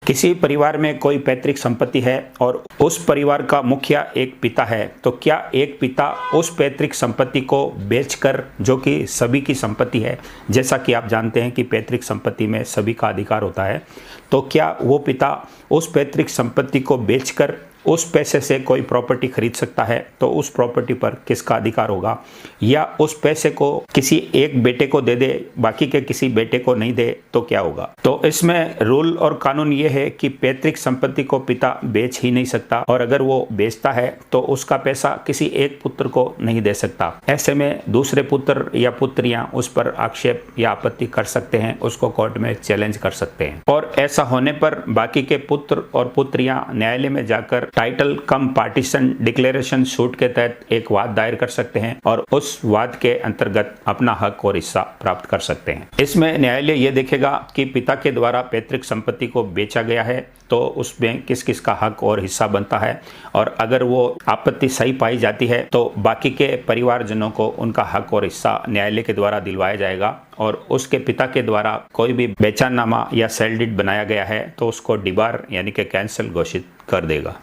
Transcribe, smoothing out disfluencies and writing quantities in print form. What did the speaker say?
किसी परिवार में कोई पैतृक संपत्ति है और उस परिवार का मुखिया एक पिता है, तो क्या एक पिता उस पैतृक संपत्ति को बेचकर, जो कि सभी की संपत्ति है, जैसा कि आप जानते हैं कि पैतृक संपत्ति में सभी का अधिकार होता है, तो क्या वो पिता उस पैतृक संपत्ति को बेचकर उस पैसे से कोई प्रॉपर्टी खरीद सकता है? तो उस प्रॉपर्टी पर किसका अधिकार होगा? या उस पैसे को किसी एक बेटे को दे दे, बाकी के किसी बेटे को नहीं दे, तो क्या होगा? तो इसमें रूल और कानून ये है कि पैतृक संपत्ति को पिता बेच ही नहीं सकता, और अगर वो बेचता है तो उसका पैसा किसी एक पुत्र को नहीं दे सकता। ऐसे में दूसरे पुत्र या पुत्रियां उस पर आक्षेप या आपत्ति कर सकते हैं, उसको कोर्ट में चैलेंज कर सकते हैं, और ऐसा होने पर बाकी के पुत्र और पुत्रियां न्यायालय में जाकर टाइटल कम पार्टीशन डिक्लेरेशन सूट के तहत एक वाद दायर कर सकते हैं और उस वाद के अंतर्गत अपना हक और हिस्सा प्राप्त कर सकते हैं। इसमें न्यायालय ये देखेगा कि पिता के द्वारा पैतृक संपत्ति को बेचा गया है तो उसमें किस किस का हक और हिस्सा बनता है, और अगर वो आपत्ति सही पाई जाती है तो बाकी के परिवारजनों को उनका हक और हिस्सा न्यायालय के द्वारा दिलवाया जाएगा, और उसके पिता के द्वारा कोई भी बेचानामा या सेल डीड बनाया गया है तो उसको डिबार यानी कि कैंसिल घोषित कर देगा।